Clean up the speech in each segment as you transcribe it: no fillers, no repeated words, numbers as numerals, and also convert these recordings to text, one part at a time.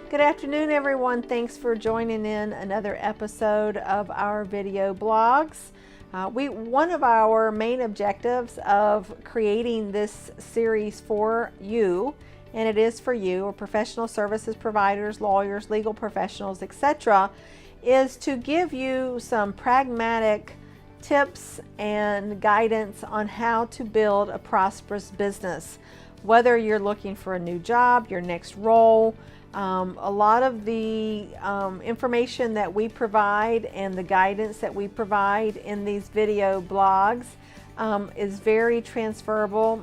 Good afternoon, everyone. Thanks for joining in another episode of our video blogs. One of our main objectives of creating this series for you, and it is for you, or professional services providers, lawyers, legal professionals, etc., is to give you some pragmatic tips and guidance on how to build a prosperous business. Whether you're looking for a new job, your next role, a lot of the information that we provide and the guidance that we provide in these video blogs is very transferable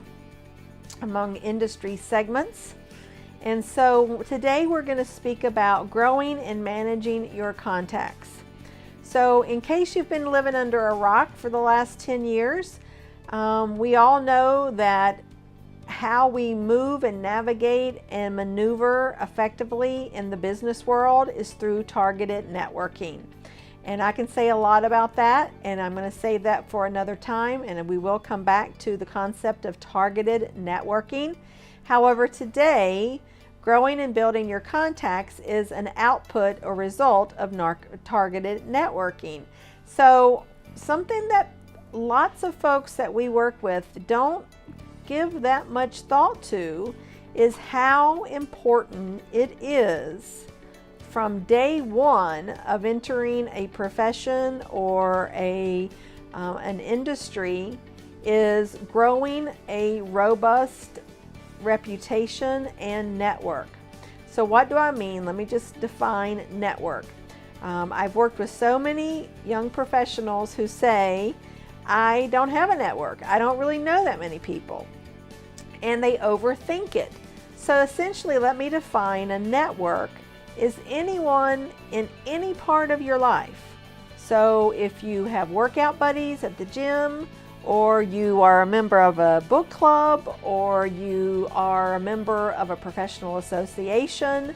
among industry segments. And so today we're going to speak about growing and managing your contacts. So in case you've been living under a rock for the last 10 years, we all know that how we move and navigate and maneuver effectively in the business world is through targeted networking. And I can say a lot about that, and I'm going to save that for another time, and we will come back to the concept of targeted networking. However, today, growing and building your contacts is an output or result of targeted networking. So something that lots of folks that we work with don't give that much thought to is how important it is from day one of entering a profession or an industry is growing a robust reputation and network. So what do I mean? Let me just define network. I've worked with so many young professionals who say, I don't have a network. I don't really know that many people. And they overthink it. So essentially, let me define a network is anyone in any part of your life. So if you have workout buddies at the gym, or you are a member of a book club, or you are a member of a professional association,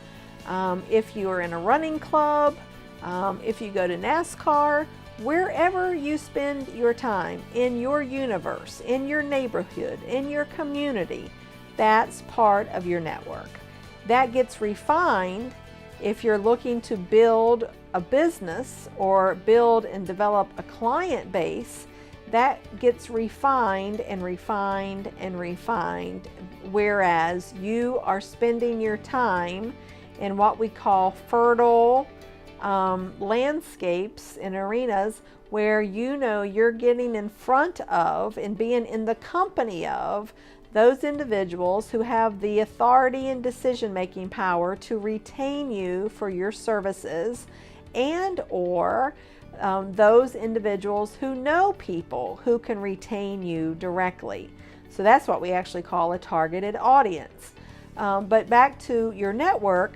if you are in a running club, if you go to NASCAR, wherever you spend your time in your universe, in your neighborhood, in your community, that's part of your network. That gets refined if you're looking to build a business or build and develop a client base. That gets refined and refined and refined, whereas you are spending your time in what we call fertile landscapes and arenas where you're getting in front of and being in the company of those individuals who have the authority and decision-making power to retain you for your services, and or those individuals who know people who can retain you directly. So that's what we actually call a targeted audience. But back to your network,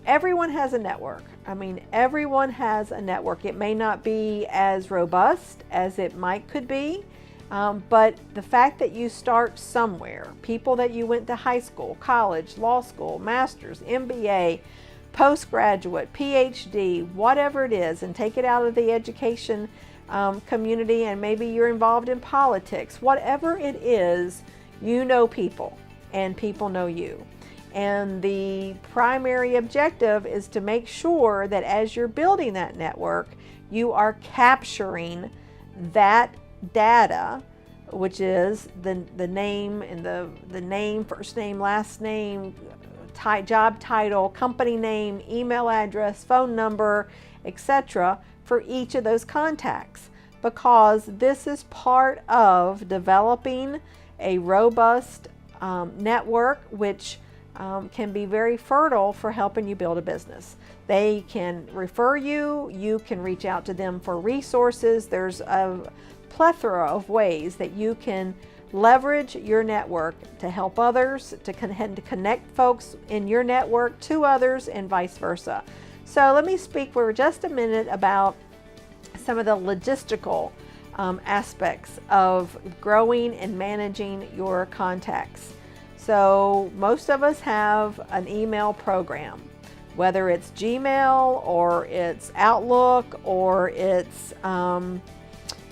everyone has a network. I mean, everyone has a network. It may not be as robust as it could be, but the fact that you start somewhere, people that you went to high school, college, law school, master's, MBA, postgraduate, PhD, whatever it is, and take it out of the education community, and maybe you're involved in politics, whatever it is, you know people, and people know you. And the primary objective is to make sure that as you're building that network, you are capturing that data, which is the name and the name, first name, last name, job title, company name, email address, phone number, etc. for each of those contacts, because this is part of developing a robust network, which can be very fertile for helping you build a business. They can refer you, you can reach out to them for resources. There's a plethora of ways that you can leverage your network to help others, to connect folks in your network to others, and vice versa. So let me speak for just a minute about some of the logistical aspects of growing and managing your contacts. So most of us have an email program, whether it's Gmail or it's Outlook or it's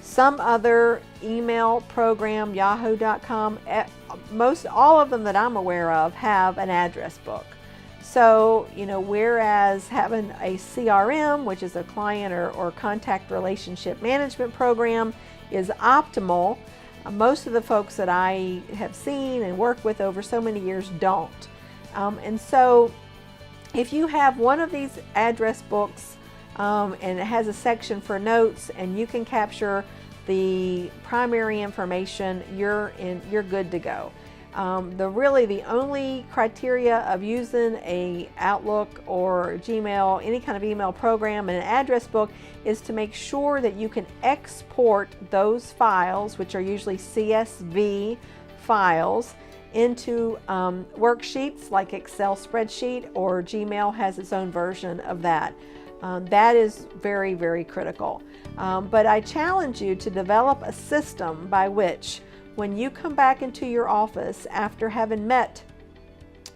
some other email program, yahoo.com. All of them that I'm aware of have an address book. So, whereas having a CRM, which is a client or contact relationship management program, is optimal, most of the folks that I have seen and worked with over so many years don't. And so if you have one of these address books and it has a section for notes and you can capture the primary information, you're good to go. The only criteria of using a Outlook or Gmail, any kind of email program, and an address book is to make sure that you can export those files, which are usually CSV files, into worksheets like Excel spreadsheet, or Gmail has its own version of that. That is very, very critical. But I challenge you to develop a system by which, when you come back into your office after having met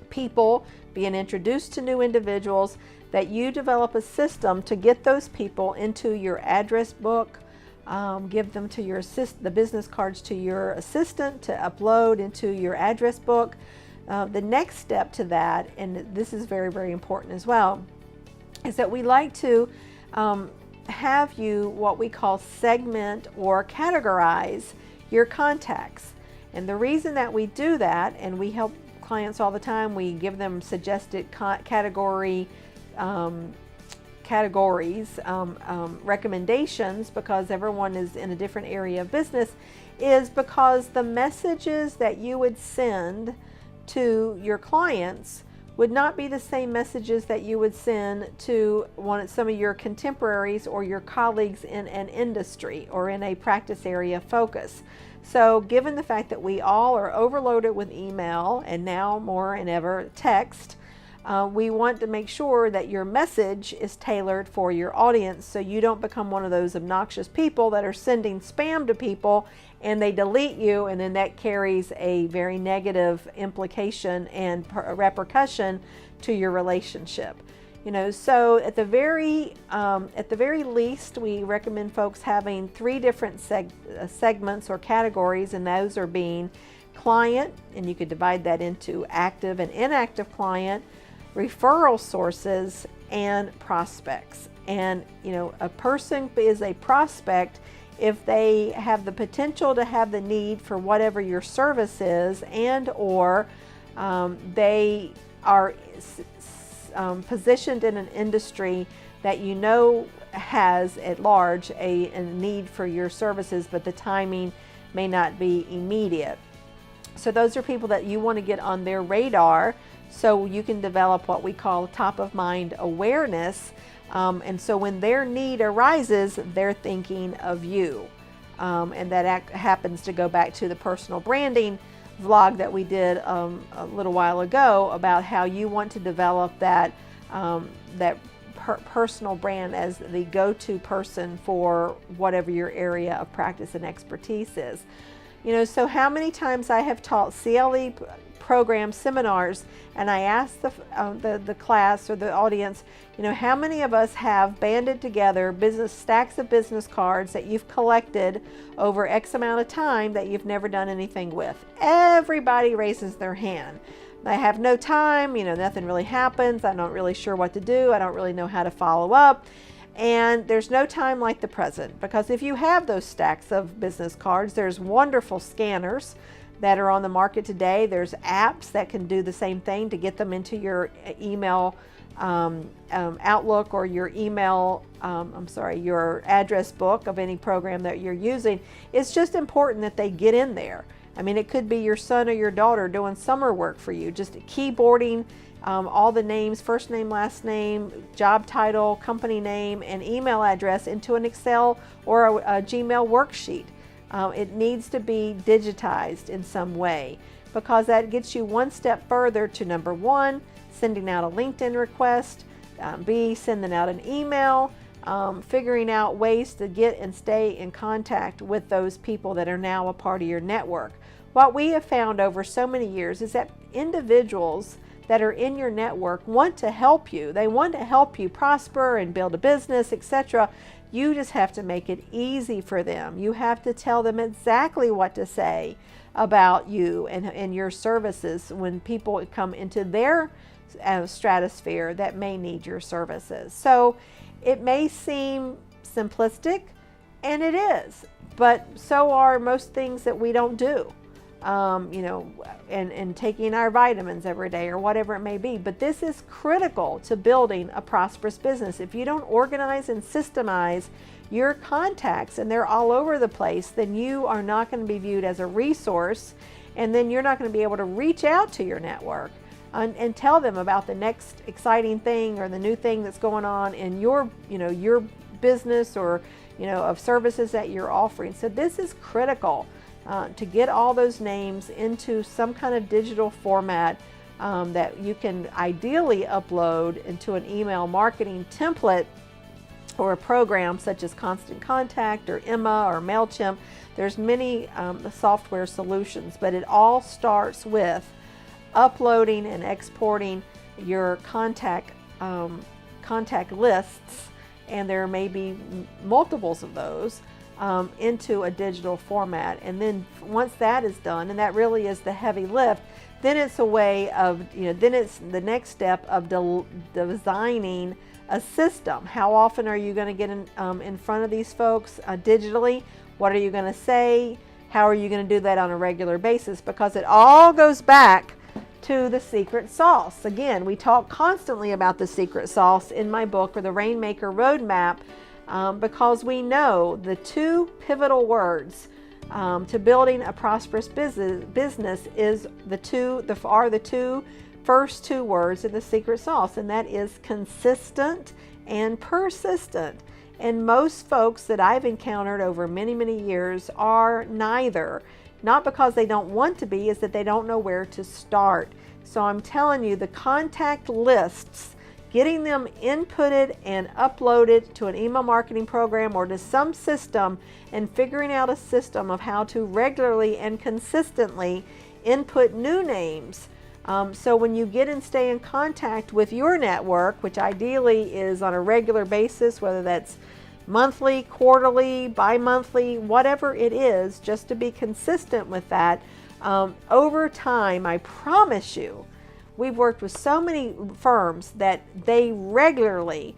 people, being introduced to new individuals, that you develop a system to get those people into your address book, give them to your the business cards to your assistant to upload into your address book. The next step to that, and this is very, very important as well, is that we like to have you what we call segment or categorize your contacts. And the reason that we do that, and we help clients all the time, we give them suggested categories, recommendations, because everyone is in a different area of business, is because the messages that you would send to your clients would not be the same messages that you would send to some of your contemporaries or your colleagues in an industry or in a practice area focus. So given the fact that we all are overloaded with email, and now more than ever text, we want to make sure that your message is tailored for your audience, so you don't become one of those obnoxious people that are sending spam to people and they delete you, and then that carries a very negative implication and repercussion to your relationship. So at the very least, we recommend folks having 3 different segments or categories, and those are being client, and you could divide that into active and inactive client, referral sources, and prospects. And a person is a prospect if they have the potential to have the need for whatever your service is, and or they are positioned in an industry that has at large a need for your services, but the timing may not be immediate. So those are people that you want to get on their radar, so you can develop what we call top of mind awareness. And so when their need arises, they're thinking of you. And that happens to go back to the personal branding vlog that we did a little while ago, about how you want to develop that personal brand as the go-to person for whatever your area of practice and expertise is. So how many times I have taught CLE program seminars, and I ask the class or the audience, how many of us have banded together stacks of business cards that you've collected over X amount of time that you've never done anything with? Everybody raises their hand. I have no time, nothing really happens. I'm not really sure what to do. I don't really know how to follow up. And there's no time like the present, because if you have those stacks of business cards, there's wonderful scanners that are on the market today. There's apps that can do the same thing to get them into your email Outlook, or your email, your address book of any program that you're using. It's just important that they get in there. I mean, it could be your son or your daughter doing summer work for you, just keyboarding all the names, first name, last name, job title, company name, and email address into an Excel or a Gmail worksheet. It needs to be digitized in some way, because that gets you one step further to number 1, sending out a LinkedIn request, B, sending out an email, figuring out ways to get and stay in contact with those people that are now a part of your network. What we have found over so many years is that individuals that are in your network want to help you. They want to help you prosper and build a business, etc. You just have to make it easy for them. You have to tell them exactly what to say about you and your services when people come into their stratosphere that may need your services. So it may seem simplistic, and it is, but so are most things that we don't do. And taking our vitamins every day or whatever it may be. But this is critical to building a prosperous business. If you don't organize and systemize your contacts, and they're all over the place, then you are not going to be viewed as a resource, and then you're not going to be able to reach out to your network and tell them about the next exciting thing or the new thing that's going on in your business or of services that you're offering. So this is critical. To get all those names into some kind of digital format that you can ideally upload into an email marketing template or a program such as Constant Contact or Emma or MailChimp. There's many software solutions, but it all starts with uploading and exporting your contact lists, and there may be multiples of those, into a digital format. And then once that is done, and that really is the heavy lift, then it's a way of, then it's the next step of designing a system. How often are you going to get in front of these folks digitally? What are you going to say? How are you going to do that on a regular basis? Because it all goes back to the secret sauce. Again, we talk constantly about the secret sauce in my book, or the Rainmaker Roadmap, because we know the two pivotal words to building a prosperous business is the two first two words in the secret sauce, and that is consistent and persistent. And most folks that I've encountered over many, many years are neither. Not because they don't want to be, is that they don't know where to start. So I'm telling you, the contact lists, getting them inputted and uploaded to an email marketing program or to some system, and figuring out a system of how to regularly and consistently input new names. So when you get and stay in contact with your network, which ideally is on a regular basis, whether that's monthly, quarterly, bi-monthly, whatever it is, just to be consistent with that, over time, I promise you, we've worked with so many firms that they regularly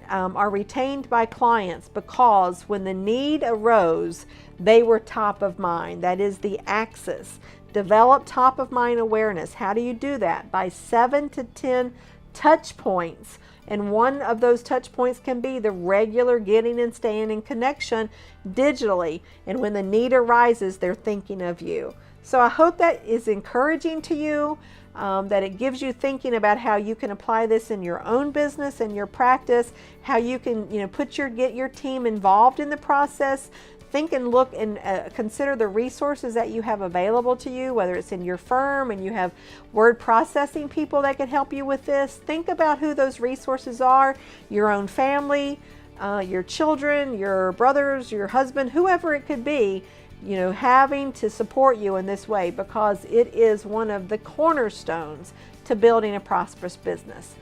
are retained by clients because when the need arose, they were top of mind. That is the axis. Develop top of mind awareness. How do you do that? By 7 to 10 touch points. And one of those touch points can be the regular getting and staying in connection digitally. And when the need arises, they're thinking of you. So I hope that is encouraging to you, that it gives you thinking about how you can apply this in your own business and your practice, how you can get your team involved in the process. Think and look and consider the resources that you have available to you, whether it's in your firm and you have word processing people that can help you with this. Think about who those resources are, your own family, your children, your brothers, your husband, whoever it could be, having to support you in this way, because it is one of the cornerstones to building a prosperous business.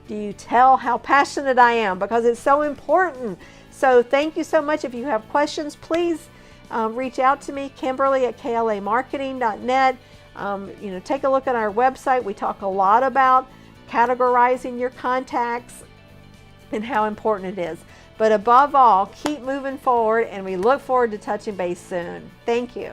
Do you tell how passionate I am? Because it's so important. So thank you so much. If you have questions, please reach out to me, Kimberly at klamarketing.net. Take a look at our website. We talk a lot about categorizing your contacts and how important it is. But above all, keep moving forward, and we look forward to touching base soon. Thank you.